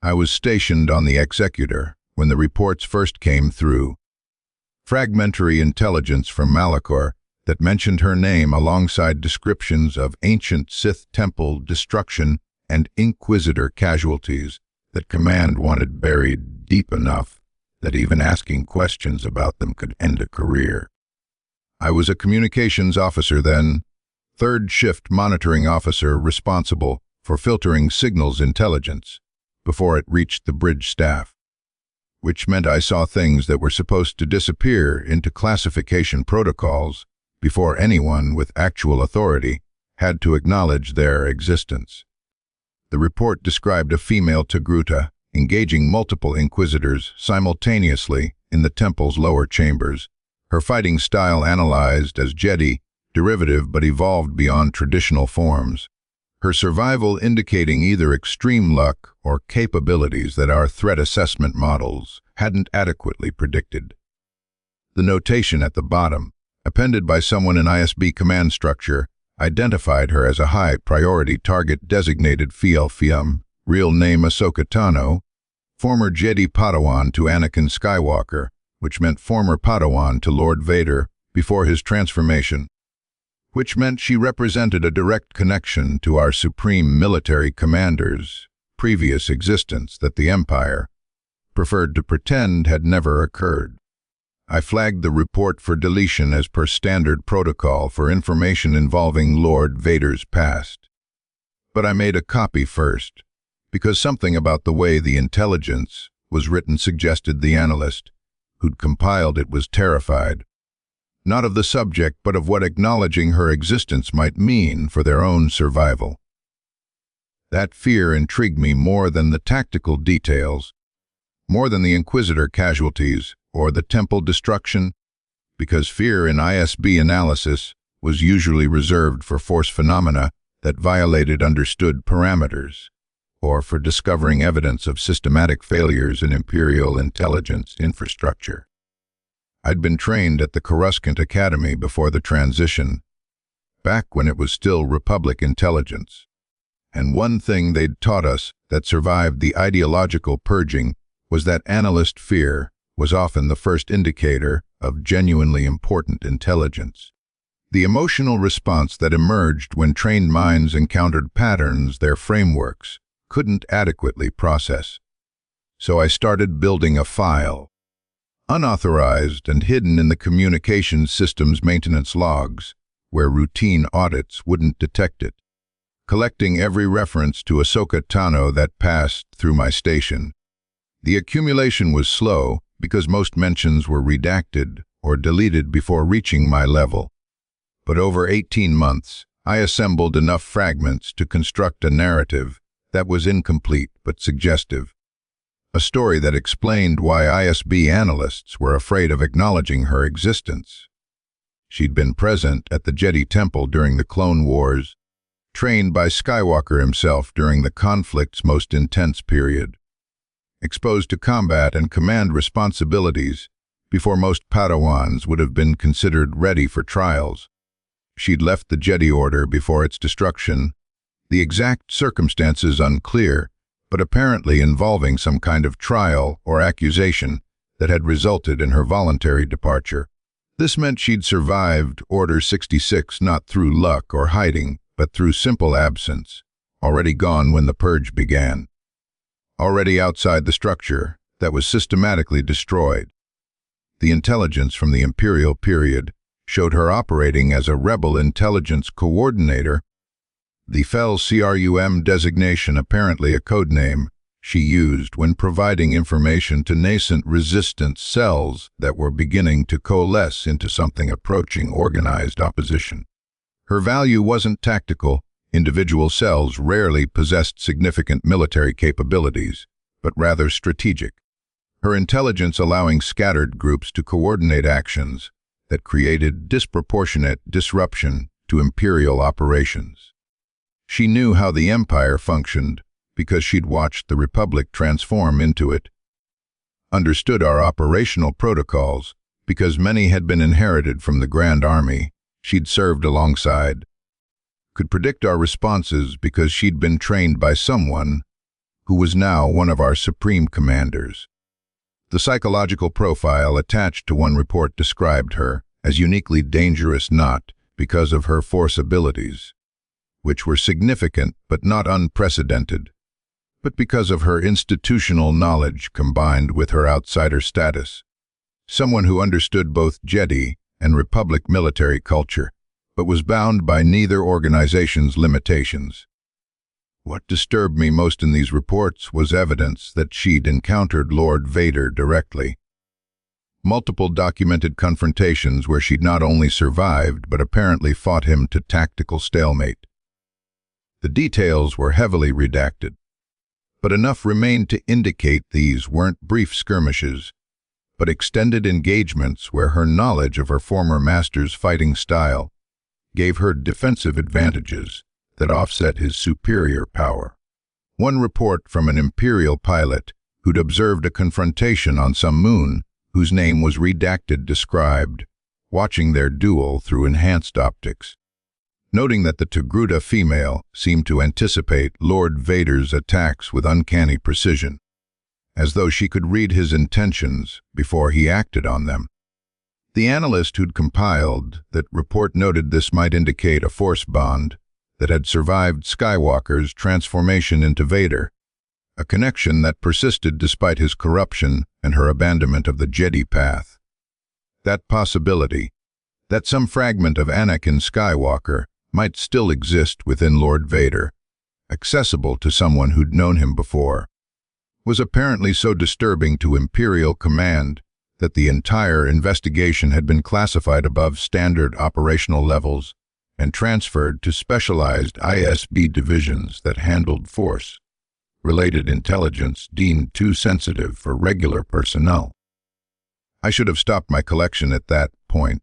I was stationed on the Executor when the reports first came through. Fragmentary intelligence from Malachor that mentioned her name alongside descriptions of ancient Sith temple destruction and Inquisitor casualties that Command wanted buried deep enough that even asking questions about them could end a career. I was a communications officer then, third shift monitoring officer responsible for filtering signals intelligence before it reached the bridge staff, which meant I saw things that were supposed to disappear into classification protocols before anyone with actual authority had to acknowledge their existence. The report described a female Togruta engaging multiple Inquisitors simultaneously in the temple's lower chambers, her fighting style analyzed as Jedi, derivative but evolved beyond traditional forms, her survival indicating either extreme luck or capabilities that our threat assessment models hadn't adequately predicted. The notation at the bottom, appended by someone in ISB command structure, identified her as a high-priority target designated Fiam, real name Ahsoka Tano, former Jedi Padawan to Anakin Skywalker, which meant former Padawan to Lord Vader before his transformation, which meant she represented a direct connection to our supreme military commander's previous existence that the Empire preferred to pretend had never occurred. I flagged the report for deletion as per standard protocol for information involving Lord Vader's past. But I made a copy first, because something about the way the intelligence was written suggested the analyst who'd compiled it was terrified, not of the subject but of what acknowledging her existence might mean for their own survival. That fear intrigued me more than the tactical details, more than the Inquisitor casualties or the temple destruction, because fear in ISB analysis was usually reserved for force phenomena that violated understood parameters, or for discovering evidence of systematic failures in Imperial intelligence infrastructure. I'd been trained at the Coruscant Academy before the transition, back when it was still Republic intelligence, and one thing they'd taught us that survived the ideological purging was that analyst fear was often the first indicator of genuinely important intelligence. The emotional response that emerged when trained minds encountered patterns their frameworks couldn't adequately process. So I started building a file, unauthorized and hidden in the communications system's maintenance logs, where routine audits wouldn't detect it, collecting every reference to Ahsoka Tano that passed through my station. The accumulation was slow because most mentions were redacted or deleted before reaching my level. But over 18 months, I assembled enough fragments to construct a narrative that was incomplete but suggestive. A story that explained why ISB analysts were afraid of acknowledging her existence. She'd been present at the Jedi Temple during the Clone Wars, trained by Skywalker himself during the conflict's most intense period, exposed to combat and command responsibilities before most Padawans would have been considered ready for trials. She'd left the Jedi Order before its destruction, the exact circumstances unclear, but apparently involving some kind of trial or accusation that had resulted in her voluntary departure. This meant she'd survived Order 66 not through luck or hiding, but through simple absence, already gone when the purge began. Already outside the structure that was systematically destroyed. The intelligence from the Imperial period showed her operating as a rebel intelligence coordinator, the FEL CRUM designation apparently a codename she used when providing information to nascent resistance cells that were beginning to coalesce into something approaching organized opposition. Her value wasn't tactical. Individual cells rarely possessed significant military capabilities, but rather strategic. Her intelligence allowing scattered groups to coordinate actions that created disproportionate disruption to Imperial operations. She knew how the Empire functioned because she'd watched the Republic transform into it, understood our operational protocols because many had been inherited from the Grand Army she'd served alongside, could predict our responses because she'd been trained by someone who was now one of our supreme commanders. The psychological profile attached to one report described her as uniquely dangerous not because of her force abilities, which were significant but not unprecedented, but because of her institutional knowledge combined with her outsider status. Someone who understood both Jedi and Republic military culture, but was bound by neither organization's limitations. What disturbed me most in these reports was evidence that she'd encountered Lord Vader directly. Multiple documented confrontations where she'd not only survived but apparently fought him to tactical stalemate. The details were heavily redacted, but enough remained to indicate these weren't brief skirmishes, but extended engagements where her knowledge of her former master's fighting style gave her defensive advantages that offset his superior power. One report from an Imperial pilot who'd observed a confrontation on some moon, whose name was redacted, described watching their duel through enhanced optics, noting that the Togruta female seemed to anticipate Lord Vader's attacks with uncanny precision, as though she could read his intentions before he acted on them. The analyst who'd compiled that report noted this might indicate a force bond that had survived Skywalker's transformation into Vader, a connection that persisted despite his corruption and her abandonment of the Jedi path. That possibility, that some fragment of Anakin Skywalker might still exist within Lord Vader, accessible to someone who'd known him before, was apparently so disturbing to Imperial command that the entire investigation had been classified above standard operational levels and transferred to specialized ISB divisions that handled force-related intelligence deemed too sensitive for regular personnel. I should have stopped my collection at that point.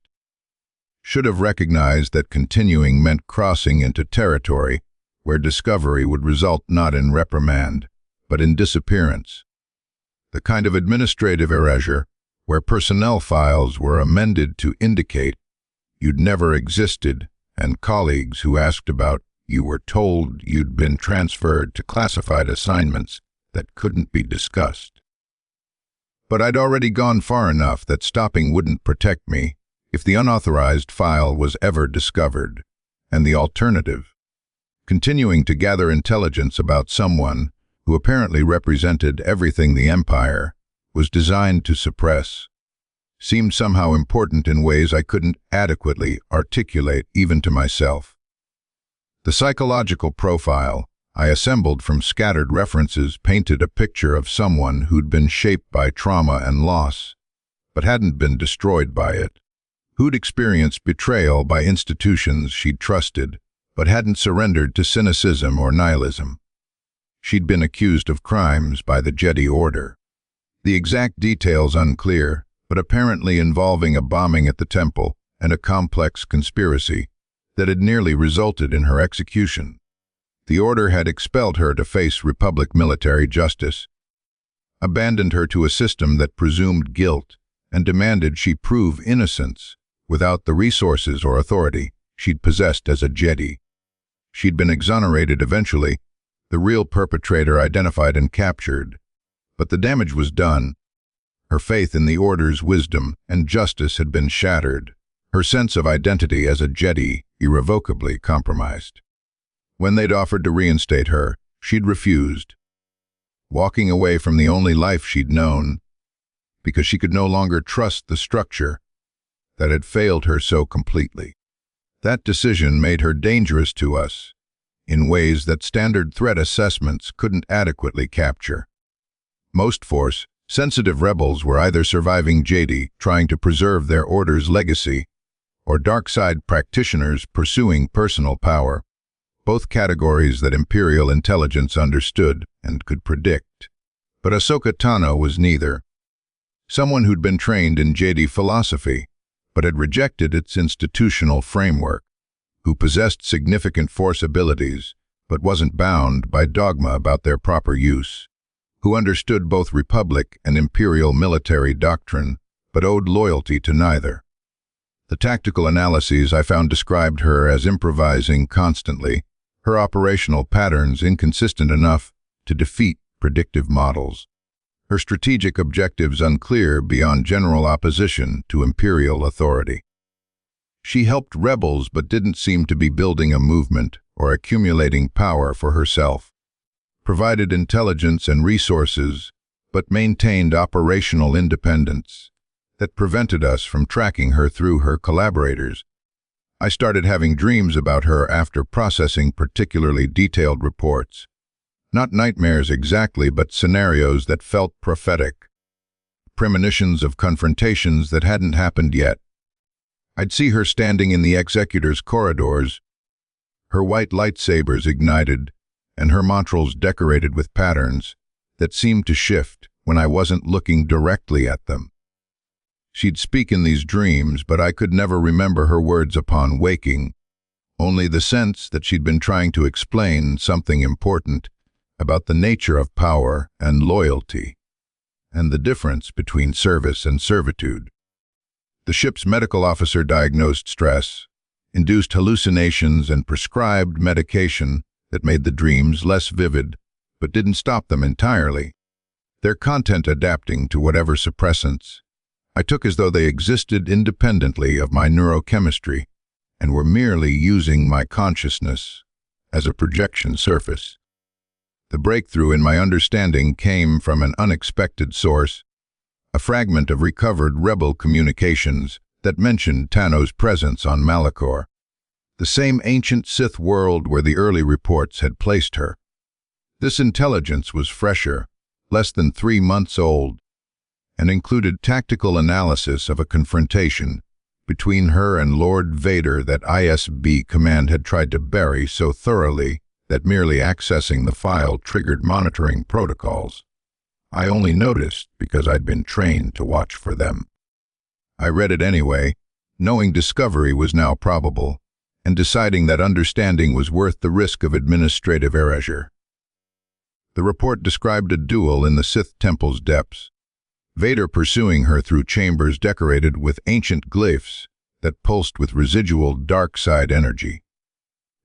Should have recognized that continuing meant crossing into territory where discovery would result not in reprimand, but in disappearance. The kind of administrative erasure where personnel files were amended to indicate you'd never existed, and colleagues who asked about you were told you'd been transferred to classified assignments that couldn't be discussed. But I'd already gone far enough that stopping wouldn't protect me if the unauthorized file was ever discovered, and the alternative, continuing to gather intelligence about someone who apparently represented everything the Empire was designed to suppress, seemed somehow important in ways I couldn't adequately articulate even to myself. The psychological profile I assembled from scattered references painted a picture of someone who'd been shaped by trauma and loss, but hadn't been destroyed by it, who'd experienced betrayal by institutions she'd trusted, but hadn't surrendered to cynicism or nihilism. She'd been accused of crimes by the Jedi Order, the exact details unclear, but apparently involving a bombing at the temple and a complex conspiracy that had nearly resulted in her execution. The Order had expelled her to face Republic military justice, abandoned her to a system that presumed guilt, and demanded she prove innocence without the resources or authority she'd possessed as a Jedi. She'd been exonerated eventually, the real perpetrator identified and captured, but the damage was done. Her faith in the Order's wisdom and justice had been shattered, her sense of identity as a Jedi irrevocably compromised. When they'd offered to reinstate her, she'd refused, walking away from the only life she'd known, because she could no longer trust the structure that had failed her so completely. That decision made her dangerous to us in ways that standard threat assessments couldn't adequately capture. Most force-sensitive rebels were either surviving Jedi trying to preserve their Order's legacy, or dark side practitioners pursuing personal power, both categories that Imperial intelligence understood and could predict. But Ahsoka Tano was neither. Someone who'd been trained in Jedi philosophy, but had rejected its institutional framework, who possessed significant force abilities, but wasn't bound by dogma about their proper use, who understood both Republic and Imperial military doctrine, but owed loyalty to neither. The tactical analyses I found described her as improvising constantly, her operational patterns inconsistent enough to defeat predictive models. Her strategic objectives unclear beyond general opposition to imperial authority. She helped rebels but didn't seem to be building a movement or accumulating power for herself. Provided intelligence and resources, but maintained operational independence that prevented us from tracking her through her collaborators. I started having dreams about her after processing particularly detailed reports. Not nightmares exactly, but scenarios that felt prophetic. Premonitions of confrontations that hadn't happened yet. I'd see her standing in the executor's corridors, her white lightsabers ignited, and her mantrals decorated with patterns that seemed to shift when I wasn't looking directly at them. She'd speak in these dreams, but I could never remember her words upon waking, only the sense that she'd been trying to explain something important about the nature of power and loyalty, and the difference between service and servitude. The ship's medical officer diagnosed stress, induced hallucinations, and prescribed medication that made the dreams less vivid, but didn't stop them entirely, their content adapting to whatever suppressants I took as though they existed independently of my neurochemistry and were merely using my consciousness as a projection surface. The breakthrough in my understanding came from an unexpected source, a fragment of recovered rebel communications that mentioned Tano's presence on Malachor, the same ancient Sith world where the early reports had placed her. This intelligence was fresher, less than 3 months old, and included tactical analysis of a confrontation between her and Lord Vader that ISB command had tried to bury so thoroughly that merely accessing the file triggered monitoring protocols. I only noticed because I'd been trained to watch for them. I read it anyway, knowing discovery was now probable, and deciding that understanding was worth the risk of administrative erasure. The report described a duel in the Sith Temple's depths, Vader pursuing her through chambers decorated with ancient glyphs that pulsed with residual dark side energy.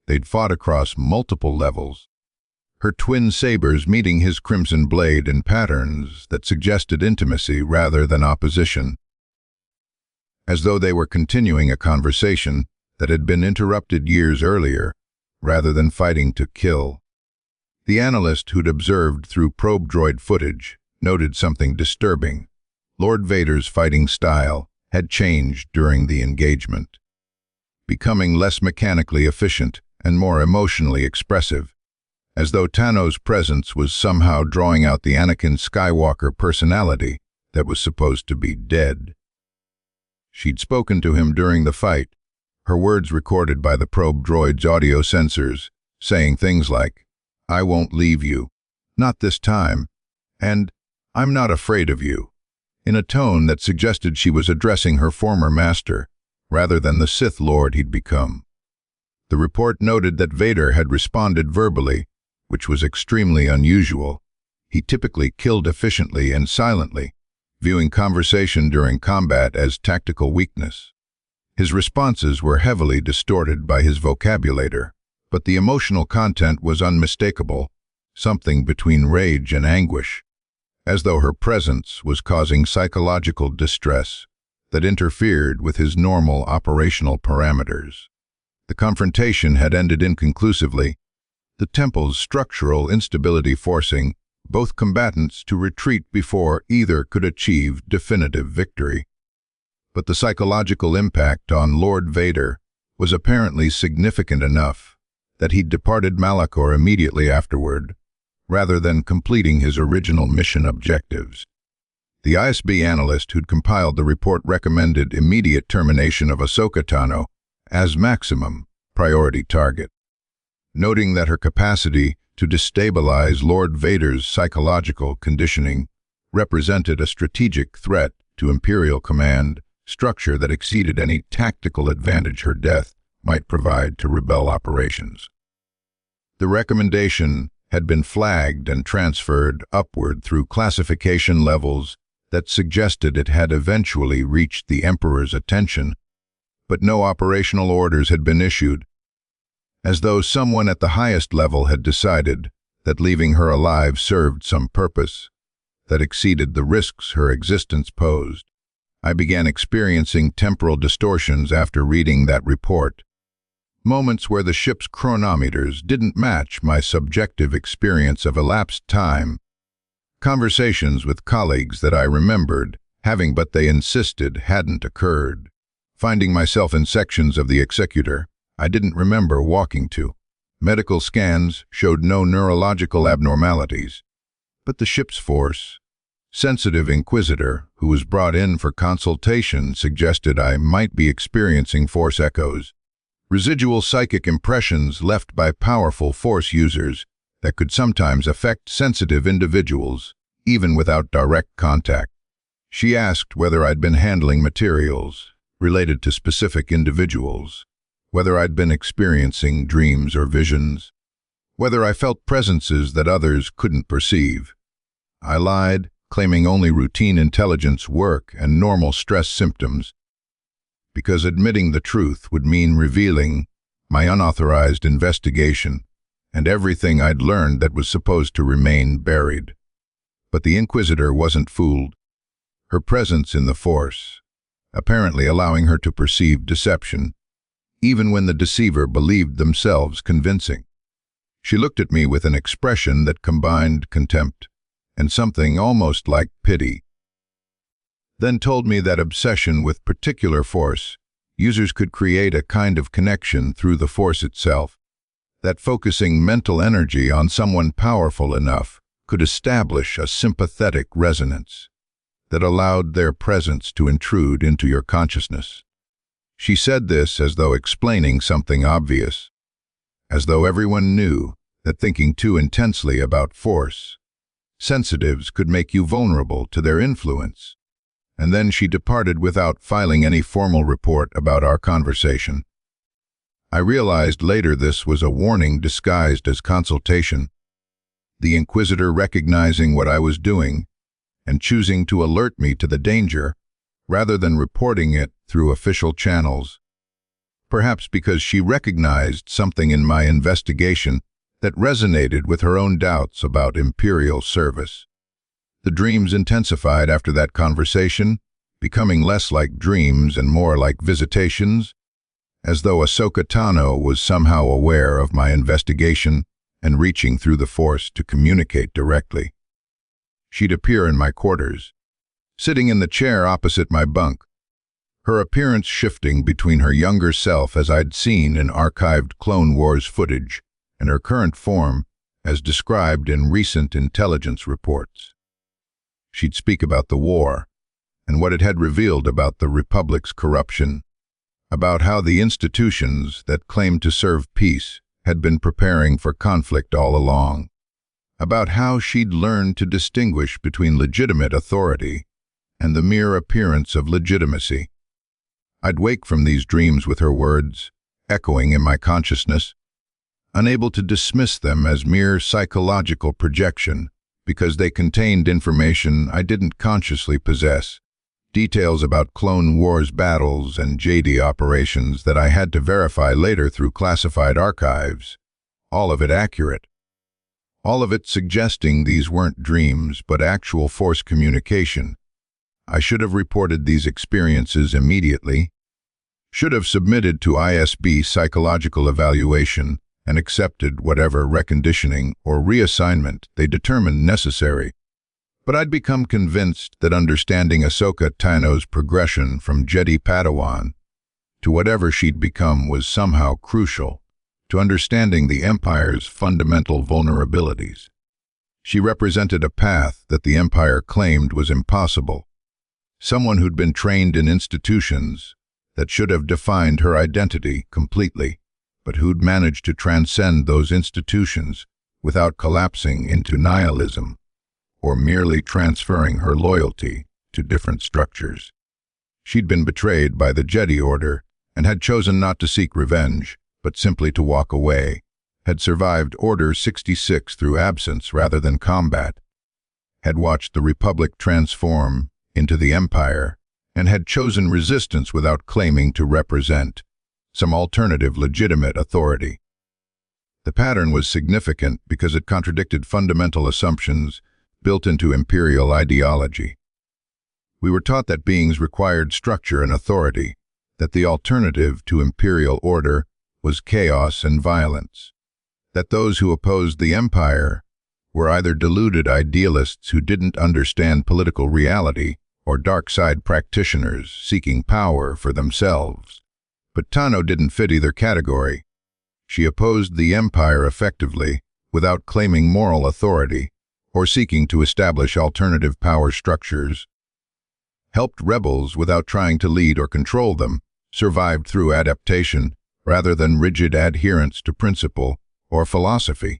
They'd fought across multiple levels, her twin sabers meeting his crimson blade in patterns that suggested intimacy rather than opposition, as though they were continuing a conversation that had been interrupted years earlier, rather than fighting to kill. The analyst who'd observed through probe droid footage noted something disturbing. Lord Vader's fighting style had changed during the engagement, becoming less mechanically efficient and more emotionally expressive, as though Tano's presence was somehow drawing out the Anakin Skywalker personality that was supposed to be dead. She'd spoken to him during the fight, her words recorded by the probe droid's audio sensors, saying things like, "I won't leave you, not this time," and "I'm not afraid of you," in a tone that suggested she was addressing her former master, rather than the Sith Lord he'd become. The report noted that Vader had responded verbally, which was extremely unusual. He typically killed efficiently and silently, viewing conversation during combat as tactical weakness. His responses were heavily distorted by his vocabulator, but the emotional content was unmistakable, something between rage and anguish, as though her presence was causing psychological distress that interfered with his normal operational parameters. The confrontation had ended inconclusively, the temple's structural instability forcing both combatants to retreat before either could achieve definitive victory. But the psychological impact on Lord Vader was apparently significant enough that he departed Malachor immediately afterward, rather than completing his original mission objectives. The ISB analyst who'd compiled the report recommended immediate termination of Ahsoka Tano as maximum priority target, noting that her capacity to destabilize Lord Vader's psychological conditioning represented a strategic threat to Imperial command structure that exceeded any tactical advantage her death might provide to rebel operations. The recommendation had been flagged and transferred upward through classification levels that suggested it had eventually reached the Emperor's attention, but no operational orders had been issued, as though someone at the highest level had decided that leaving her alive served some purpose that exceeded the risks her existence posed. I began experiencing temporal distortions after reading that report, moments where the ship's chronometers didn't match my subjective experience of elapsed time, conversations with colleagues that I remembered having but they insisted hadn't occurred, finding myself in sections of the executor I didn't remember walking to. Medical scans showed no neurological abnormalities, but the ship's force, sensitive inquisitor who was brought in for consultation suggested I might be experiencing force echoes, residual psychic impressions left by powerful force users that could sometimes affect sensitive individuals, even without direct contact. She asked whether I'd been handling materials related to specific individuals, whether I'd been experiencing dreams or visions, whether I felt presences that others couldn't perceive. I lied, claiming only routine intelligence work and normal stress symptoms, because admitting the truth would mean revealing my unauthorized investigation and everything I'd learned that was supposed to remain buried. But the Inquisitor wasn't fooled. Her presence in the Force, apparently allowing her to perceive deception, even when the deceiver believed themselves convincing. She looked at me with an expression that combined contempt and something almost like pity, then told me that obsession with particular Force users could create a kind of connection through the Force itself, that focusing mental energy on someone powerful enough could establish a sympathetic resonance that allowed their presence to intrude into your consciousness. She said this as though explaining something obvious, as though everyone knew that thinking too intensely about Force sensitives could make you vulnerable to their influence. And then she departed without filing any formal report about our conversation. I realized later this was a warning disguised as consultation, the Inquisitor recognizing what I was doing and choosing to alert me to the danger rather than reporting it through official channels. Perhaps because she recognized something in my investigation that resonated with her own doubts about Imperial service. The dreams intensified after that conversation, becoming less like dreams and more like visitations, as though Ahsoka Tano was somehow aware of my investigation and reaching through the Force to communicate directly. She'd appear in my quarters, sitting in the chair opposite my bunk, her appearance shifting between her younger self as I'd seen in archived Clone Wars footage and her current form as described in recent intelligence reports. She'd speak about the war and what it had revealed about the Republic's corruption, about how the institutions that claimed to serve peace had been preparing for conflict all along, about how she'd learned to distinguish between legitimate authority and the mere appearance of legitimacy. I'd wake from these dreams with her words, echoing in my consciousness, unable to dismiss them as mere psychological projection because they contained information I didn't consciously possess, details about Clone Wars battles and Jedi operations that I had to verify later through classified archives, all of it accurate. All of it suggesting these weren't dreams but actual Force communication. I should have reported these experiences immediately, should have submitted to ISB psychological evaluation and accepted whatever reconditioning or reassignment they determined necessary. But I'd become convinced that understanding Ahsoka Tano's progression from Jedi Padawan to whatever she'd become was somehow crucial to understanding the Empire's fundamental vulnerabilities. She represented a path that the Empire claimed was impossible, someone who'd been trained in institutions that should have defined her identity completely, but who'd managed to transcend those institutions without collapsing into nihilism or merely transferring her loyalty to different structures. She'd been betrayed by the Jedi Order and had chosen not to seek revenge, but simply to walk away, had survived Order 66 through absence rather than combat, had watched the Republic transform into the Empire, and had chosen resistance without claiming to represent some alternative legitimate authority. The pattern was significant because it contradicted fundamental assumptions built into imperial ideology. We were taught that beings required structure and authority, that the alternative to imperial order was chaos and violence, that those who opposed the empire were either deluded idealists who didn't understand political reality or dark-side practitioners seeking power for themselves. But Tano didn't fit either category. She opposed the empire effectively without claiming moral authority or seeking to establish alternative power structures, helped rebels without trying to lead or control them, survived through adaptation rather than rigid adherence to principle or philosophy.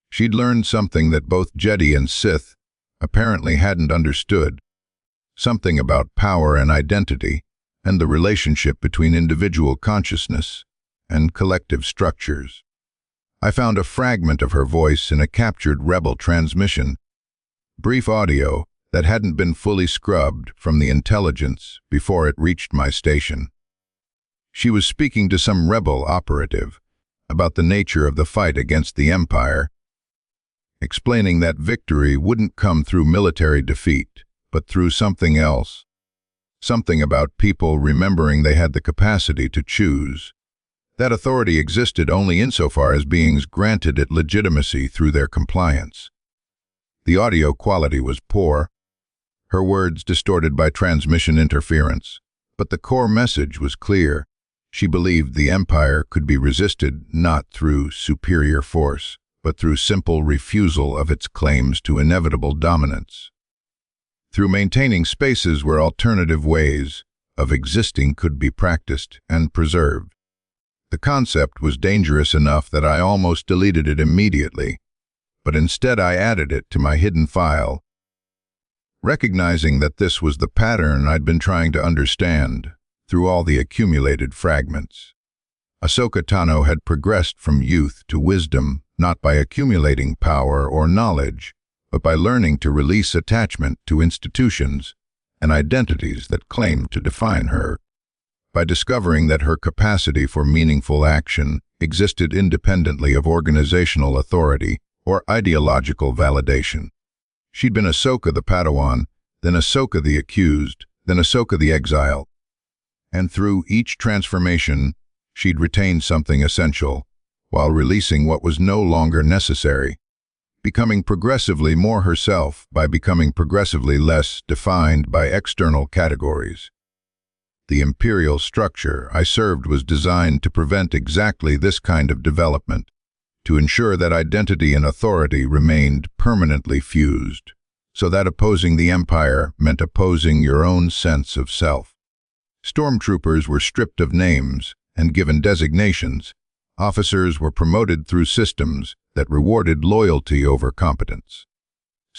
She'd learned something that both Jedi and Sith apparently hadn't understood, something about power and identity and the relationship between individual consciousness and collective structures. I found a fragment of her voice in a captured rebel transmission, brief audio that hadn't been fully scrubbed from the intelligence before it reached my station. She was speaking to some rebel operative about the nature of the fight against the Empire, explaining that victory wouldn't come through military defeat, but through something else, something about people remembering they had the capacity to choose. That authority existed only insofar as beings granted it legitimacy through their compliance. The audio quality was poor, her words distorted by transmission interference, but the core message was clear. She believed the Empire could be resisted not through superior force, but through simple refusal of its claims to inevitable dominance. Through maintaining spaces where alternative ways of existing could be practiced and preserved. The concept was dangerous enough that I almost deleted it immediately, but instead I added it to my hidden file, recognizing that this was the pattern I'd been trying to understand through all the accumulated fragments. Ahsoka Tano had progressed from youth to wisdom not by accumulating power or knowledge, but by learning to release attachment to institutions and identities that claimed to define her, by discovering that her capacity for meaningful action existed independently of organizational authority or ideological validation. She'd been Ahsoka the Padawan, then Ahsoka the accused, then Ahsoka the exile, and through each transformation, she'd retained something essential, while releasing what was no longer necessary, becoming progressively more herself by becoming progressively less defined by external categories. The imperial structure I served was designed to prevent exactly this kind of development, to ensure that identity and authority remained permanently fused, so that opposing the Empire meant opposing your own sense of self. Stormtroopers were stripped of names and given designations. Officers were promoted through systems that rewarded loyalty over competence.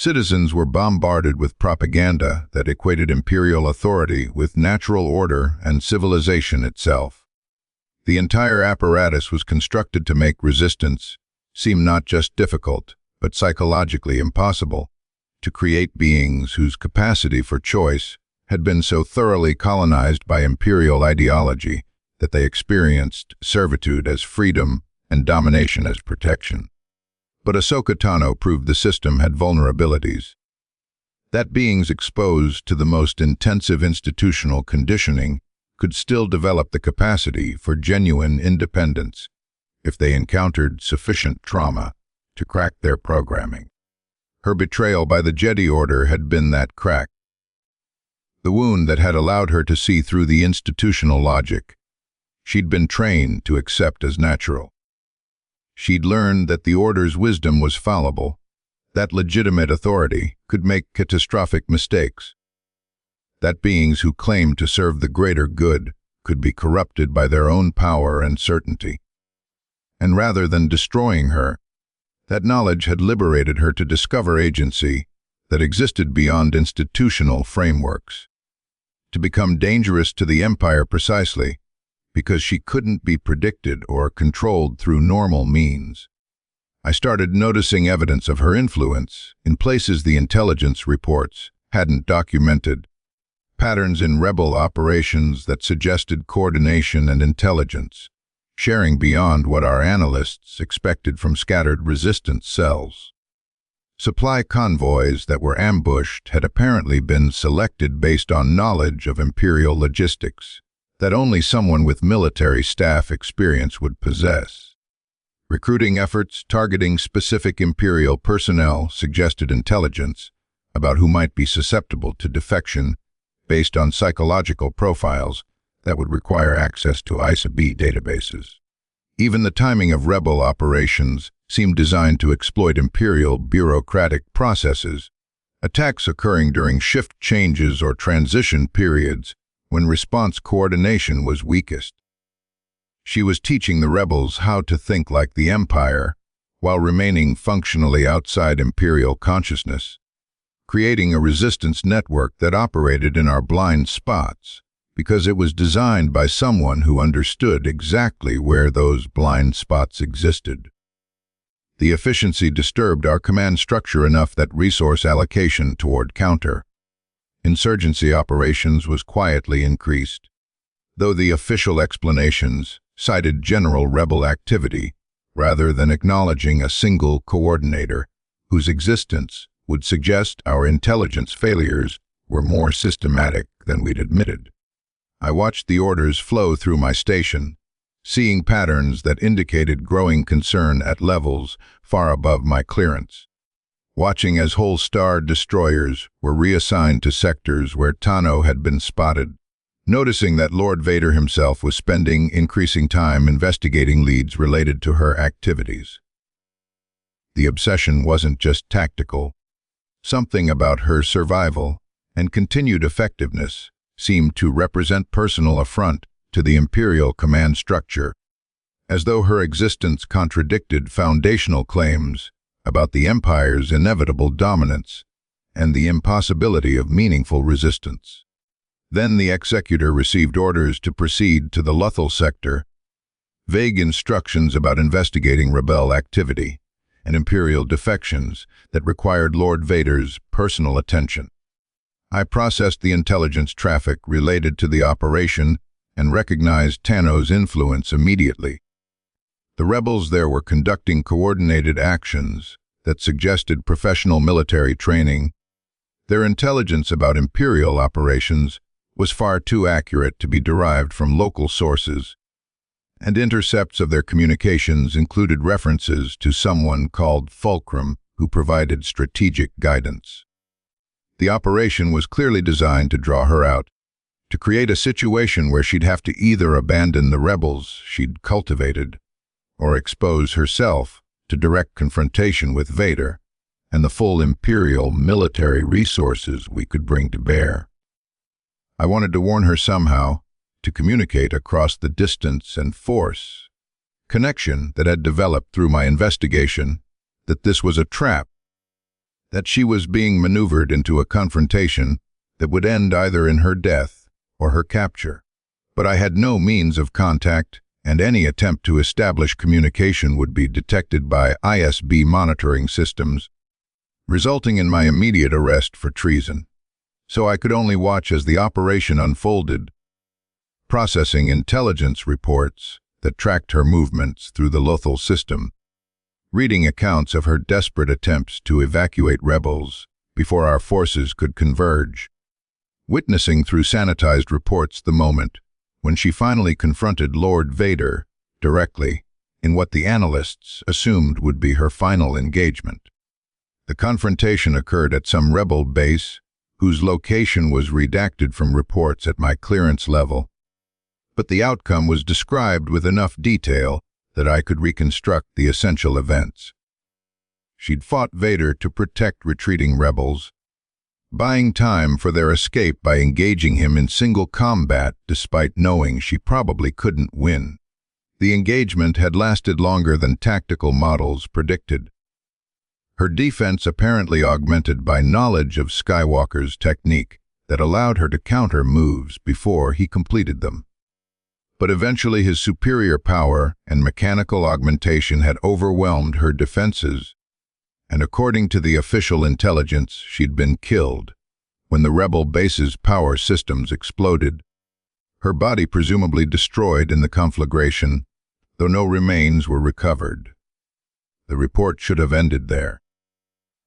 Citizens were bombarded with propaganda that equated imperial authority with natural order and civilization itself. The entire apparatus was constructed to make resistance seem not just difficult, but psychologically impossible, to create beings whose capacity for choice had been so thoroughly colonized by imperial ideology that they experienced servitude as freedom and domination as protection. But Ahsoka Tano proved the system had vulnerabilities, that beings exposed to the most intensive institutional conditioning could still develop the capacity for genuine independence if they encountered sufficient trauma to crack their programming. Her betrayal by the Jedi Order had been that crack, the wound that had allowed her to see through the institutional logic she'd been trained to accept as natural. She'd learned that the Order's wisdom was fallible, that legitimate authority could make catastrophic mistakes, that beings who claimed to serve the greater good could be corrupted by their own power and certainty. And rather than destroying her, that knowledge had liberated her to discover agency that existed beyond institutional frameworks, to become dangerous to the Empire precisely because she couldn't be predicted or controlled through normal means. I started noticing evidence of her influence in places the intelligence reports hadn't documented, patterns in rebel operations that suggested coordination and intelligence, sharing beyond what our analysts expected from scattered resistance cells. Supply convoys that were ambushed had apparently been selected based on knowledge of Imperial logistics that only someone with military staff experience would possess. Recruiting efforts targeting specific Imperial personnel suggested intelligence about who might be susceptible to defection based on psychological profiles that would require access to ISA-B databases. Even the timing of rebel operations seemed designed to exploit Imperial bureaucratic processes, attacks occurring during shift changes or transition periods when response coordination was weakest. She was teaching the rebels how to think like the Empire while remaining functionally outside Imperial consciousness, creating a resistance network that operated in our blind spots because it was designed by someone who understood exactly where those blind spots existed. The efficiency disturbed our command structure enough that resource allocation toward counter-insurgency operations was quietly increased, though the official explanations cited general rebel activity rather than acknowledging a single coordinator whose existence would suggest our intelligence failures were more systematic than we'd admitted. I watched the orders flow through my station, seeing patterns that indicated growing concern at levels far above my clearance. Watching as whole star destroyers were reassigned to sectors where Tano had been spotted, noticing that Lord Vader himself was spending increasing time investigating leads related to her activities. The obsession wasn't just tactical. Something about her survival and continued effectiveness seemed to represent personal affront to the Imperial command structure, as though her existence contradicted foundational claims about the Empire's inevitable dominance and the impossibility of meaningful resistance. Then the executor received orders to proceed to the Luthul sector, vague instructions about investigating rebel activity and Imperial defections that required Lord Vader's personal attention. I processed the intelligence traffic related to the operation and recognized Tano's influence immediately. The rebels there were conducting coordinated actions that suggested professional military training. Their intelligence about Imperial operations was far too accurate to be derived from local sources, and intercepts of their communications included references to someone called Fulcrum who provided strategic guidance. The operation was clearly designed to draw her out, to create a situation where she'd have to either abandon the rebels she'd cultivated or expose herself to direct confrontation with Vader and the full Imperial military resources we could bring to bear. I wanted to warn her somehow, to communicate across the distance and force connection that had developed through my investigation, that this was a trap, that she was being maneuvered into a confrontation that would end either in her death or her capture. But I had no means of contact, and any attempt to establish communication would be detected by ISB monitoring systems, resulting in my immediate arrest for treason. So I could only watch as the operation unfolded, processing intelligence reports that tracked her movements through the Luthul system, reading accounts of her desperate attempts to evacuate rebels before our forces could converge, witnessing through sanitized reports the moment when she finally confronted Lord Vader directly in what the analysts assumed would be her final engagement. The confrontation occurred at some rebel base whose location was redacted from reports at my clearance level, but the outcome was described with enough detail that I could reconstruct the essential events. She'd fought Vader to protect retreating rebels, buying time for their escape by engaging him in single combat despite knowing she probably couldn't win. The engagement had lasted longer than tactical models predicted, her defense apparently augmented by knowledge of Skywalker's technique that allowed her to counter moves before he completed them. But eventually his superior power and mechanical augmentation had overwhelmed her defenses, and according to the official intelligence, she'd been killed when the rebel base's power systems exploded, her body presumably destroyed in the conflagration, though no remains were recovered. The report should have ended there.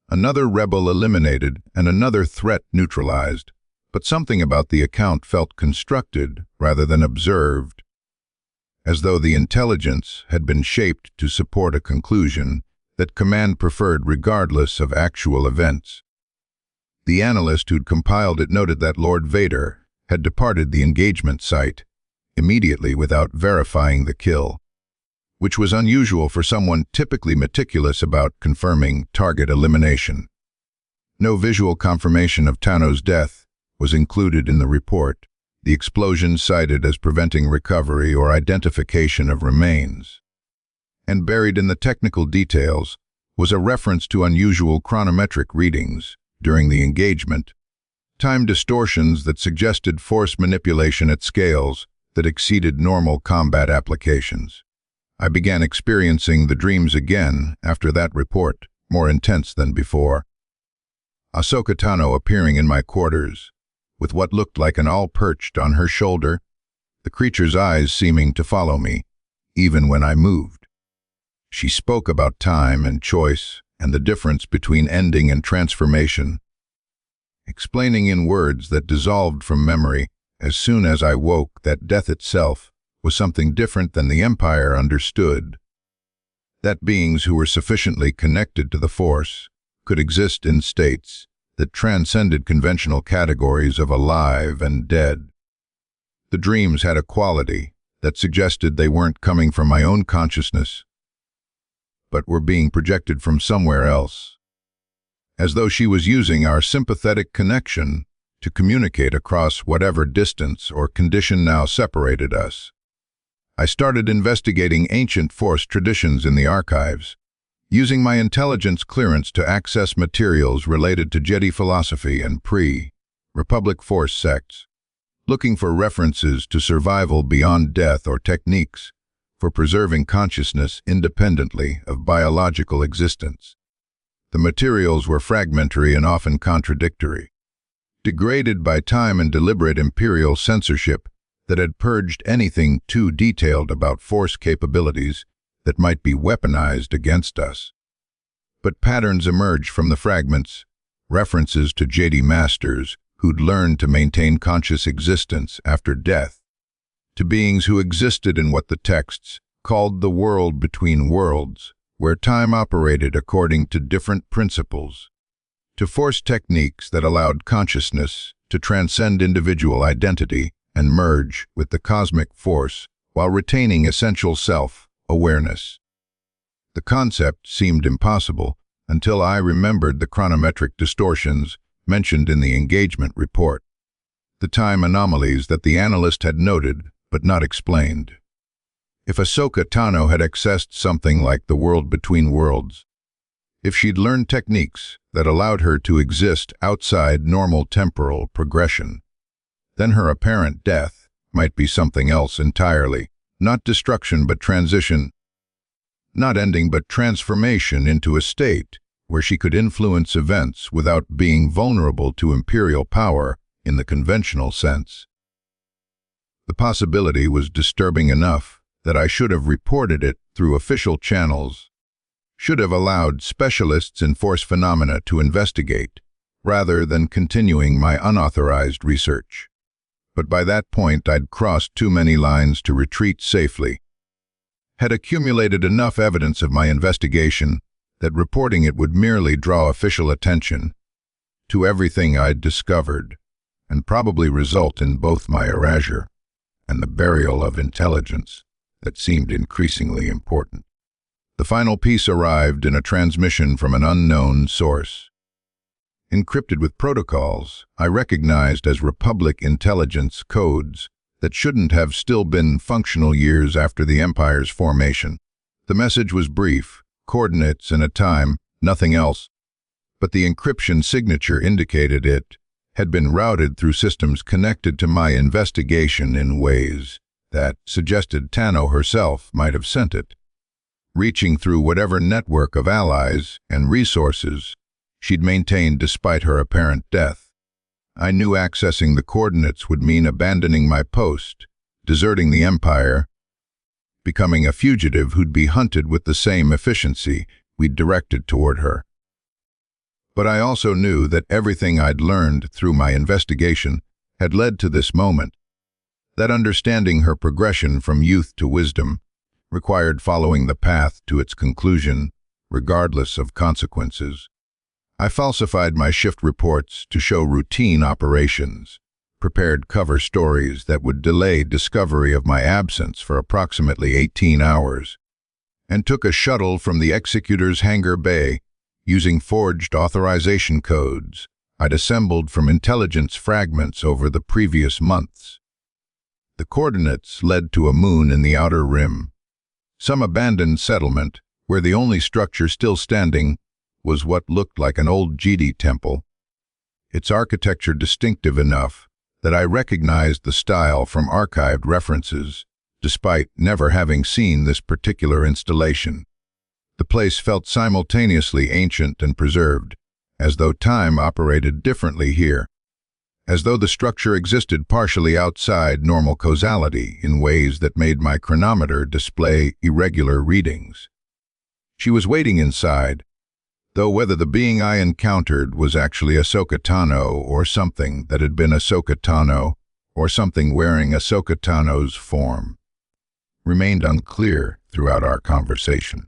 Another rebel eliminated and another threat neutralized, but something about the account felt constructed rather than observed, as though the intelligence had been shaped to support a conclusion that command preferred regardless of actual events. The analyst who'd compiled it noted that Lord Vader had departed the engagement site immediately without verifying the kill, which was unusual for someone typically meticulous about confirming target elimination. No visual confirmation of Tano's death was included in the report, the explosion cited as preventing recovery or identification of remains. And buried in the technical details was a reference to unusual chronometric readings during the engagement, time distortions that suggested force manipulation at scales that exceeded normal combat applications. I began experiencing the dreams again after that report, more intense than before. Ahsoka Tano appearing in my quarters, with what looked like an awl perched on her shoulder, the creature's eyes seeming to follow me, even when I moved. She spoke about time and choice and the difference between ending and transformation, explaining in words that dissolved from memory as soon as I woke that death itself was something different than the Empire understood, that beings who were sufficiently connected to the Force could exist in states that transcended conventional categories of alive and dead. The dreams had a quality that suggested they weren't coming from my own consciousness, but were being projected from somewhere else, as though she was using our sympathetic connection to communicate across whatever distance or condition now separated us. I started investigating ancient Force traditions in the archives, using my intelligence clearance to access materials related to Jedi philosophy and pre-Republic Force sects, looking for references to survival beyond death or techniques for preserving consciousness independently of biological existence. The materials were fragmentary and often contradictory, degraded by time and deliberate imperial censorship that had purged anything too detailed about Force capabilities that might be weaponized against us. But patterns emerged from the fragments, references to Jedi masters who'd learned to maintain conscious existence after death, to beings who existed in what the texts called the world between worlds, where time operated according to different principles, to Force techniques that allowed consciousness to transcend individual identity and merge with the cosmic force while retaining essential self-awareness. The concept seemed impossible until I remembered the chronometric distortions mentioned in the engagement report, the time anomalies that the analyst had noted but not explained. If Ahsoka Tano had accessed something like the world between worlds, if she'd learned techniques that allowed her to exist outside normal temporal progression, then her apparent death might be something else entirely, not destruction but transition, not ending but transformation into a state where she could influence events without being vulnerable to imperial power in the conventional sense. The possibility was disturbing enough that I should have reported it through official channels, should have allowed specialists in Force phenomena to investigate, rather than continuing my unauthorized research. But by that point I'd crossed too many lines to retreat safely, had accumulated enough evidence of my investigation that reporting it would merely draw official attention to everything I'd discovered, and probably result in both my erasure and the burial of intelligence that seemed increasingly important. The final piece arrived in a transmission from an unknown source, encrypted with protocols I recognized as Republic intelligence codes that shouldn't have still been functional years after the Empire's formation. The message was brief, coordinates and a time, nothing else, but the encryption signature indicated it had been routed through systems connected to my investigation in ways that suggested Tano herself might have sent it, reaching through whatever network of allies and resources she'd maintained despite her apparent death. I knew accessing the coordinates would mean abandoning my post, deserting the Empire, becoming a fugitive who'd be hunted with the same efficiency we'd directed toward her. But I also knew that everything I'd learned through my investigation had led to this moment, that understanding her progression from youth to wisdom required following the path to its conclusion, regardless of consequences. I falsified my shift reports to show routine operations, prepared cover stories that would delay discovery of my absence for approximately 18 hours, and took a shuttle from the executor's hangar bay using forged authorization codes I'd assembled from intelligence fragments over the previous months. The coordinates led to a moon in the outer rim, some abandoned settlement where the only structure still standing was what looked like an old Jedi temple, its architecture distinctive enough that I recognized the style from archived references, despite never having seen this particular installation. The place felt simultaneously ancient and preserved, as though time operated differently here, as though the structure existed partially outside normal causality in ways that made my chronometer display irregular readings. She was waiting inside, though whether the being I encountered was actually Ahsoka Tano or something that had been Ahsoka Tano or something wearing Ahsoka Tano's form remained unclear throughout our conversation.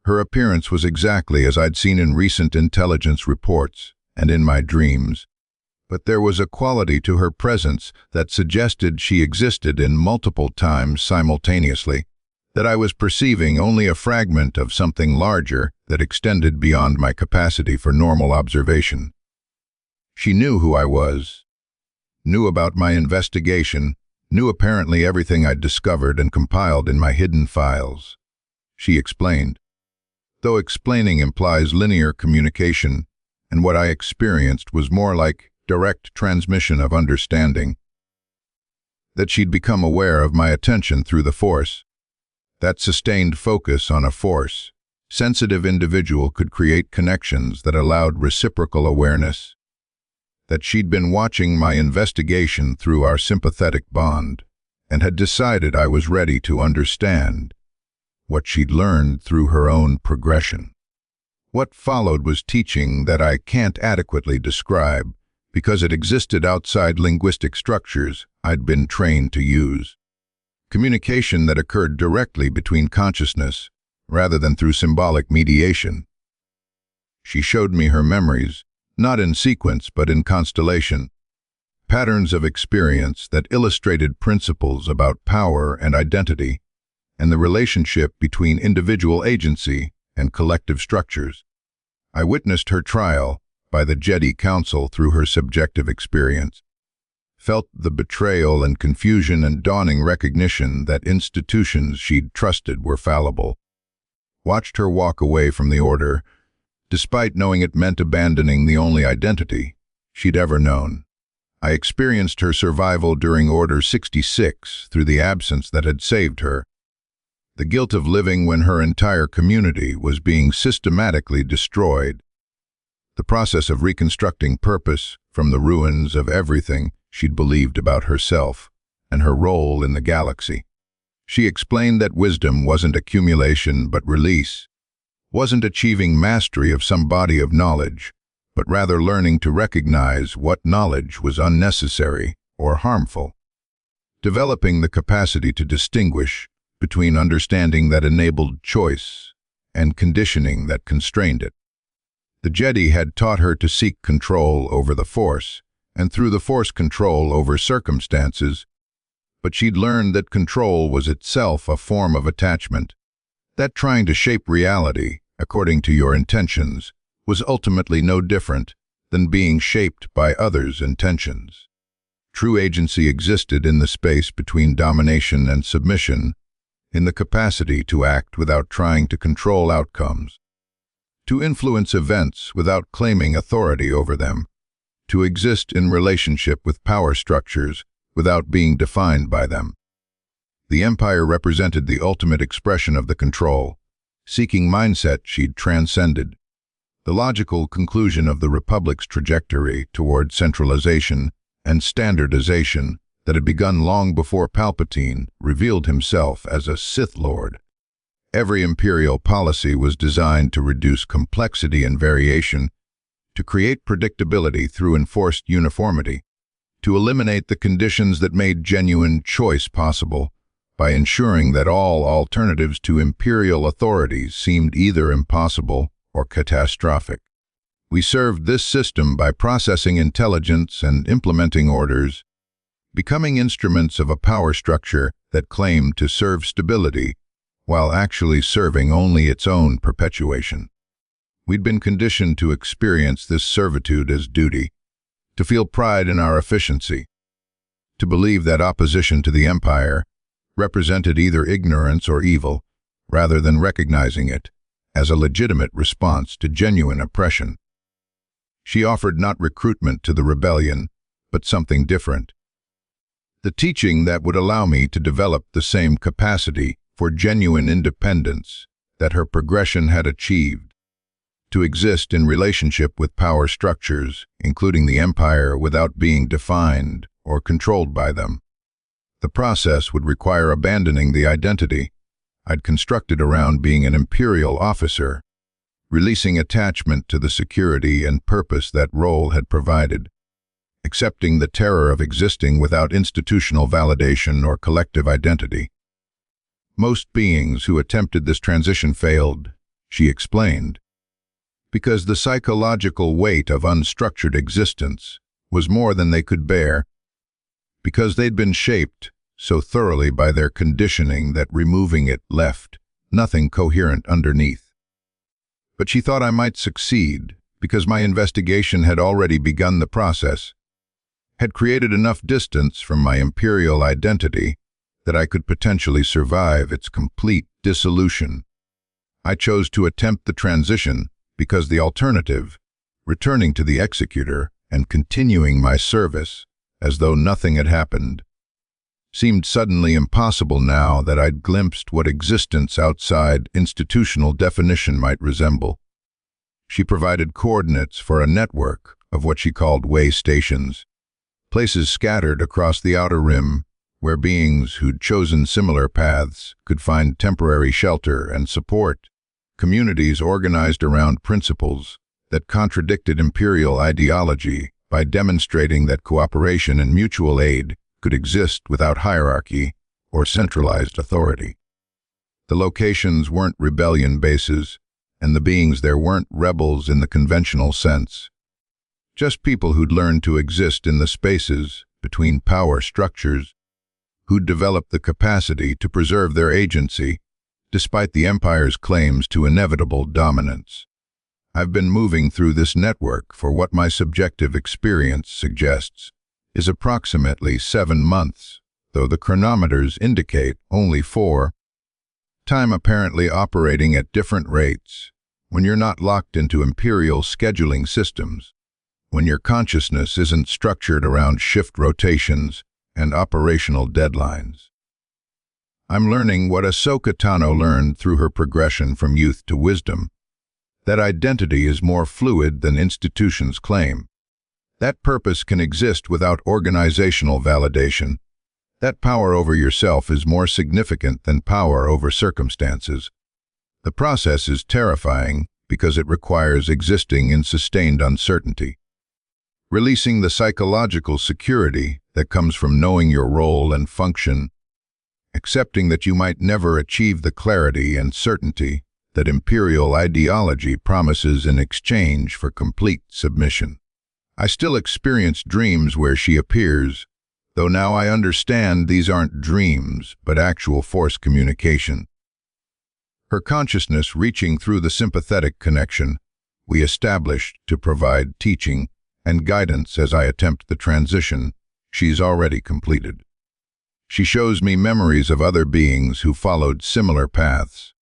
Her appearance was exactly as I'd seen in recent intelligence reports and in my dreams, but there was a quality to her presence that suggested she existed in multiple times simultaneously, that I was perceiving only a fragment of something larger that extended beyond my capacity for normal observation. She knew who I was, knew about my investigation, knew apparently everything I'd discovered and compiled in my hidden files. She explained, though explaining implies linear communication, and what I experienced was more like direct transmission of understanding, that she'd become aware of my attention through the Force. That sustained focus on a force, sensitive individual could create connections that allowed reciprocal awareness, that she'd been watching my investigation through our sympathetic bond, and had decided I was ready to understand what she'd learned through her own progression. What followed was teaching that I can't adequately describe because it existed outside linguistic structures I'd been trained to use. Communication that occurred directly between consciousness, rather than through symbolic mediation. She showed me her memories, not in sequence but in constellation, patterns of experience that illustrated principles about power and identity, and the relationship between individual agency and collective structures. I witnessed her trial by the Jedi Council through her subjective experience, felt the betrayal and confusion and dawning recognition that institutions she'd trusted were fallible, watched her walk away from the Order, despite knowing it meant abandoning the only identity she'd ever known. I experienced her survival during Order 66 through the absence that had saved her, the guilt of living when her entire community was being systematically destroyed, the process of reconstructing purpose from the ruins of everything she'd believed about herself and her role in the galaxy. She explained that wisdom wasn't accumulation but release, wasn't achieving mastery of some body of knowledge, but rather learning to recognize what knowledge was unnecessary or harmful, developing the capacity to distinguish between understanding that enabled choice and conditioning that constrained it. The Jedi had taught her to seek control over the Force, and through the Force control over circumstances, but she'd learned that control was itself a form of attachment, that trying to shape reality according to your intentions was ultimately no different than being shaped by others' intentions. True agency existed in the space between domination and submission, in the capacity to act without trying to control outcomes, to influence events without claiming authority over them, to exist in relationship with power structures without being defined by them. The Empire represented the ultimate expression of the control-seeking mindset she'd transcended, the logical conclusion of the Republic's trajectory toward centralization and standardization that had begun long before Palpatine revealed himself as a Sith Lord. Every imperial policy was designed to reduce complexity and variation, to create predictability through enforced uniformity, to eliminate the conditions that made genuine choice possible by ensuring that all alternatives to imperial authorities seemed either impossible or catastrophic. We served this system by processing intelligence and implementing orders, becoming instruments of a power structure that claimed to serve stability while actually serving only its own perpetuation. We'd been conditioned to experience this servitude as duty, to feel pride in our efficiency, to believe that opposition to the Empire represented either ignorance or evil, rather than recognizing it as a legitimate response to genuine oppression. She offered not recruitment to the rebellion, but something different. The teaching that would allow me to develop the same capacity for genuine independence that her progression had achieved, to exist in relationship with power structures, including the Empire, without being defined or controlled by them. The process would require abandoning the identity I'd constructed around being an Imperial officer, releasing attachment to the security and purpose that role had provided, accepting the terror of existing without institutional validation or collective identity. Most beings who attempted this transition failed, she explained, because the psychological weight of unstructured existence was more than they could bear, because they'd been shaped so thoroughly by their conditioning that removing it left nothing coherent underneath. But she thought I might succeed because my investigation had already begun the process, had created enough distance from my imperial identity that I could potentially survive its complete dissolution. I chose to attempt the transition because the alternative, returning to the executor and continuing my service as though nothing had happened, seemed suddenly impossible now that I'd glimpsed what existence outside institutional definition might resemble. She provided coordinates for a network of what she called way stations, places scattered across the outer rim where beings who'd chosen similar paths could find temporary shelter and support, communities organized around principles that contradicted imperial ideology by demonstrating that cooperation and mutual aid could exist without hierarchy or centralized authority. The locations weren't rebellion bases, and the beings there weren't rebels in the conventional sense, just people who'd learned to exist in the spaces between power structures, who'd developed the capacity to preserve their agency despite the Empire's claims to inevitable dominance. I've been moving through this network for what my subjective experience suggests is approximately 7 months, though the chronometers indicate only 4. Time apparently operating at different rates when you're not locked into imperial scheduling systems, when your consciousness isn't structured around shift rotations and operational deadlines. I'm learning what Ahsoka Tano learned through her progression from youth to wisdom, that identity is more fluid than institutions claim. That purpose can exist without organizational validation. That power over yourself is more significant than power over circumstances. The process is terrifying because it requires existing in sustained uncertainty. Releasing the psychological security that comes from knowing your role and function, accepting that you might never achieve the clarity and certainty that imperial ideology promises in exchange for complete submission. I still experience dreams where she appears, though now I understand these aren't dreams, but actual force communication. Her consciousness reaching through the sympathetic connection we established to provide teaching and guidance as I attempt the transition she's already completed. She shows me memories of other beings who followed similar paths.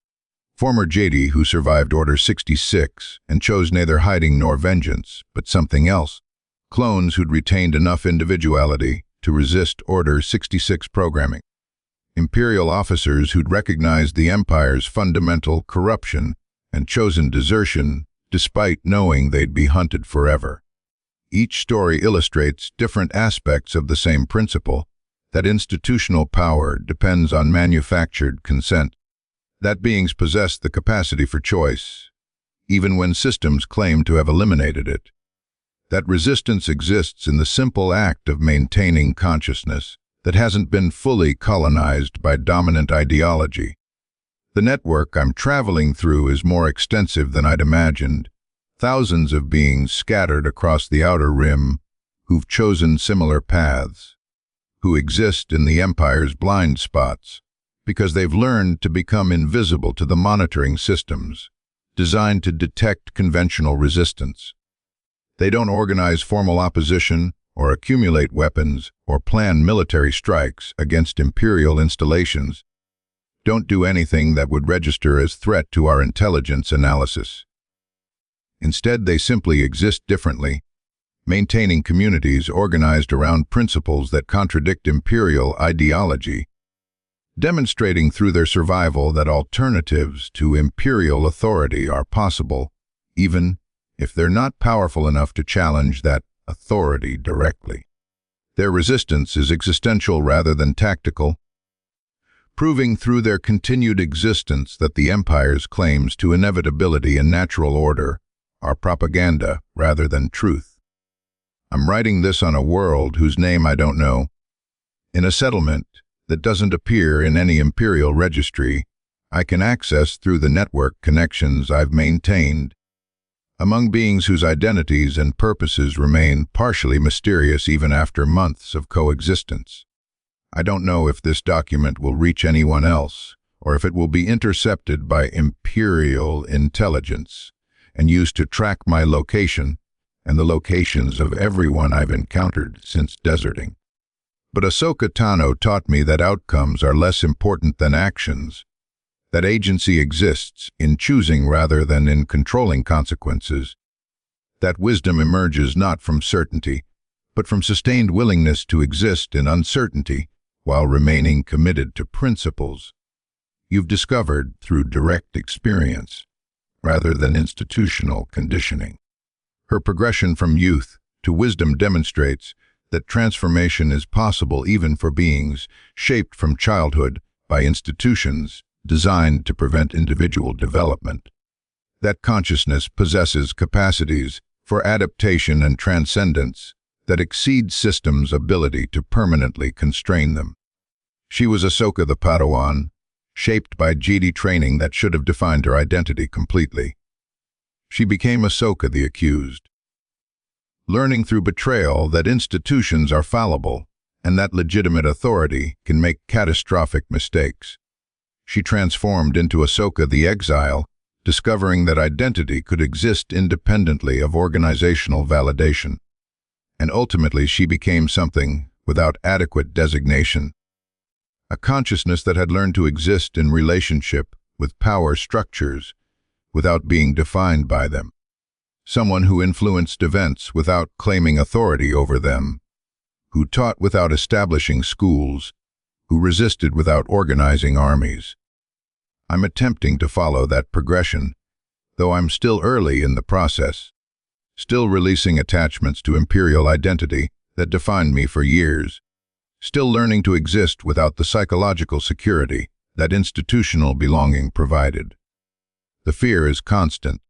Former Jedi who survived Order 66 and chose neither hiding nor vengeance, but something else. Clones who'd retained enough individuality to resist Order 66 programming. Imperial officers who'd recognized the Empire's fundamental corruption and chosen desertion despite knowing they'd be hunted forever. Each story illustrates different aspects of the same principle, that institutional power depends on manufactured consent, that beings possess the capacity for choice, even when systems claim to have eliminated it, that resistance exists in the simple act of maintaining consciousness that hasn't been fully colonized by dominant ideology. The network I'm traveling through is more extensive than I'd imagined. Thousands of beings scattered across the outer rim who've chosen similar paths, who exist in the Empire's blind spots because they've learned to become invisible to the monitoring systems designed to detect conventional resistance. They don't organize formal opposition or accumulate weapons or plan military strikes against Imperial installations, don't do anything that would register as threat to our intelligence analysis. Instead, they simply exist differently, maintaining communities organized around principles that contradict Imperial ideology, demonstrating through their survival that alternatives to Imperial authority are possible, even if they're not powerful enough to challenge that authority directly. Their resistance is existential rather than tactical, proving through their continued existence that the Empire's claims to inevitability and natural order are propaganda rather than truth. I'm writing this on a world whose name I don't know, in a settlement that doesn't appear in any Imperial registry I can access through the network connections I've maintained, among beings whose identities and purposes remain partially mysterious even after months of coexistence. I don't know if this document will reach anyone else, or if it will be intercepted by Imperial intelligence and used to track my location and the locations of everyone I've encountered since deserting. But Ahsoka Tano taught me that outcomes are less important than actions, that agency exists in choosing rather than in controlling consequences, that wisdom emerges not from certainty, but from sustained willingness to exist in uncertainty while remaining committed to principles you've discovered through direct experience rather than institutional conditioning. Her progression from youth to wisdom demonstrates that transformation is possible even for beings shaped from childhood by institutions designed to prevent individual development. That consciousness possesses capacities for adaptation and transcendence that exceed systems' ability to permanently constrain them. She was Ahsoka the Padawan, shaped by Jedi training that should have defined her identity completely. She became Ahsoka the accused, learning through betrayal that institutions are fallible and that legitimate authority can make catastrophic mistakes. She transformed into Ahsoka the exile, discovering that identity could exist independently of organizational validation. And ultimately she became something without adequate designation, a consciousness that had learned to exist in relationship with power structures without being defined by them. Someone who influenced events without claiming authority over them, who taught without establishing schools, who resisted without organizing armies. I'm attempting to follow that progression, though I'm still early in the process, still releasing attachments to Imperial identity that defined me for years, still learning to exist without the psychological security that institutional belonging provided. The fear is constant.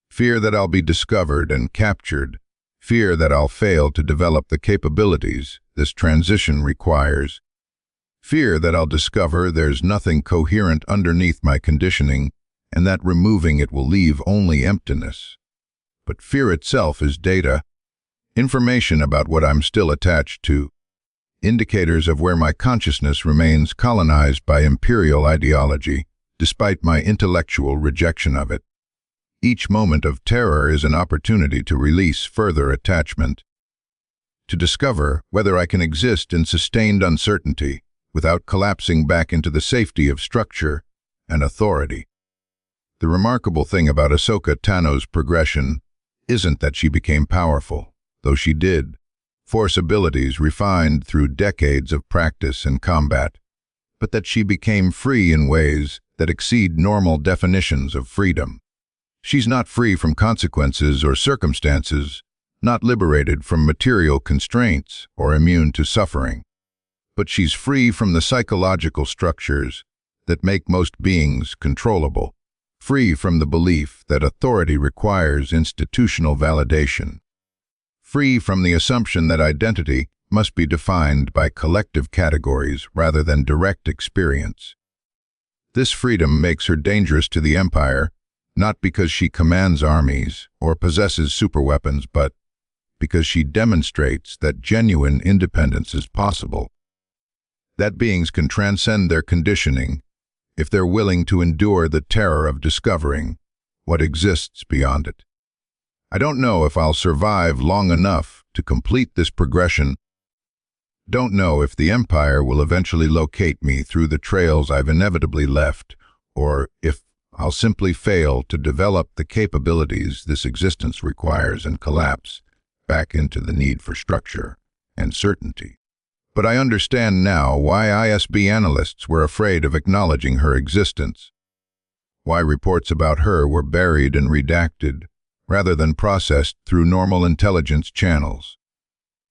Fear that I'll be discovered and captured, fear that I'll fail to develop the capabilities this transition requires, fear that I'll discover there's nothing coherent underneath my conditioning and that removing it will leave only emptiness. But fear itself is data, information about what I'm still attached to, indicators of where my consciousness remains colonized by Imperial ideology, despite my intellectual rejection of it. Each moment of terror is an opportunity to release further attachment, to discover whether I can exist in sustained uncertainty without collapsing back into the safety of structure and authority. The remarkable thing about Ahsoka Tano's progression isn't that she became powerful, though she did, force abilities refined through decades of practice and combat, but that she became free in ways that exceed normal definitions of freedom. She's not free from consequences or circumstances, not liberated from material constraints or immune to suffering, but she's free from the psychological structures that make most beings controllable, free from the belief that authority requires institutional validation, free from the assumption that identity must be defined by collective categories rather than direct experience. This freedom makes her dangerous to the Empire, not because she commands armies or possesses superweapons, but because she demonstrates that genuine independence is possible, that beings can transcend their conditioning if they're willing to endure the terror of discovering what exists beyond it. I don't know if I'll survive long enough to complete this progression. Don't know if the Empire will eventually locate me through the trails I've inevitably left, or if I'll simply fail to develop the capabilities this existence requires and collapse back into the need for structure and certainty. But I understand now why ISB analysts were afraid of acknowledging her existence, why reports about her were buried and redacted rather than processed through normal intelligence channels.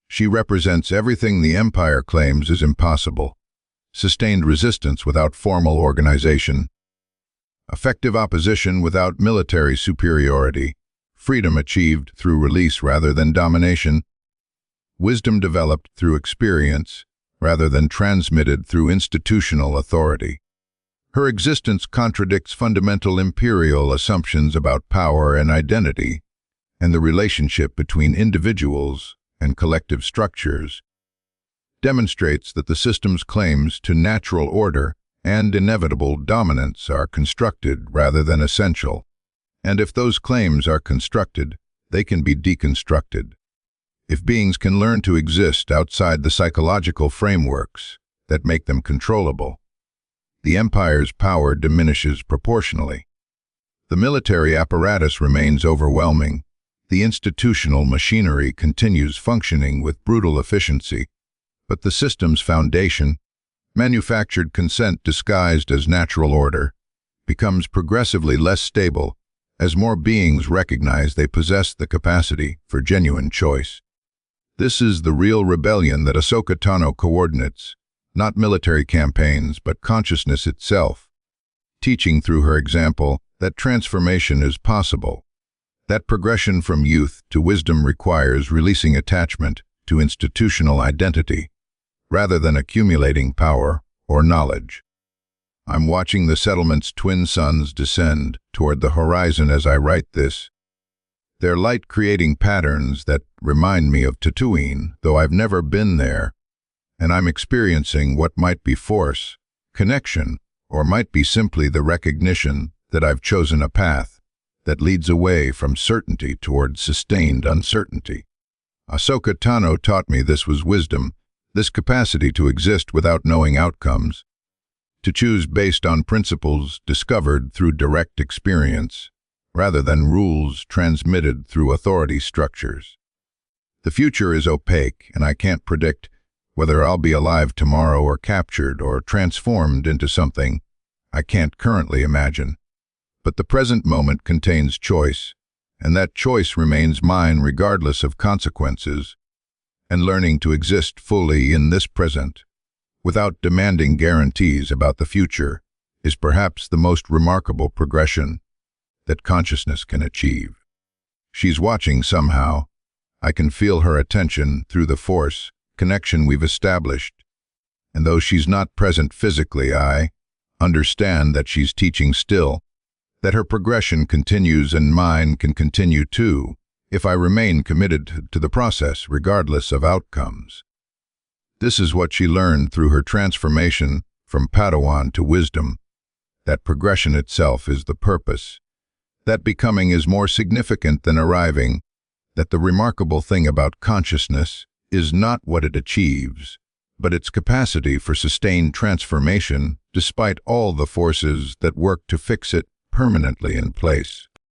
She represents everything the Empire claims is impossible: sustained resistance without formal organization, effective opposition without military superiority, freedom achieved through release rather than domination, wisdom developed through experience rather than transmitted through institutional authority. Her existence contradicts fundamental imperial assumptions about power and identity, and the relationship between individuals and collective structures, demonstrates that the system's claims to natural order and inevitable dominance are constructed rather than essential. And if those claims are constructed, they can be deconstructed. If beings can learn to exist outside the psychological frameworks that make them controllable, the Empire's power diminishes proportionally. The military apparatus remains overwhelming. The institutional machinery continues functioning with brutal efficiency, but the system's foundation, manufactured consent disguised as natural order, becomes progressively less stable as more beings recognize they possess the capacity for genuine choice. This is the real rebellion that Ahsoka Tano coordinates, not military campaigns, but consciousness itself, teaching through her example that transformation is possible, that progression from youth to wisdom requires releasing attachment to institutional identity, rather than accumulating power or knowledge. I'm watching the settlement's twin suns descend toward the horizon as I write this, their light creating patterns that remind me of Tatooine, though I've never been there, and I'm experiencing what might be force, connection, or might be simply the recognition that I've chosen a path that leads away from certainty toward sustained uncertainty. Ahsoka Tano taught me this was wisdom, this capacity to exist without knowing outcomes, to choose based on principles discovered through direct experience, rather than rules transmitted through authority structures. The future is opaque, and I can't predict whether I'll be alive tomorrow or captured or transformed into something I can't currently imagine. But the present moment contains choice, and that choice remains mine regardless of consequences, and learning to exist fully in this present, without demanding guarantees about the future, is perhaps the most remarkable progression that consciousness can achieve. She's watching somehow. I can feel her attention through the force connection we've established, and though she's not present physically, I understand that she's teaching still, that her progression continues and mine can continue too, if I remain committed to the process regardless of outcomes. This is what she learned through her transformation from Padawan to wisdom, that progression itself is the purpose, that becoming is more significant than arriving, that the remarkable thing about consciousness is not what it achieves, but its capacity for sustained transformation despite all the forces that work to fix it permanently in place.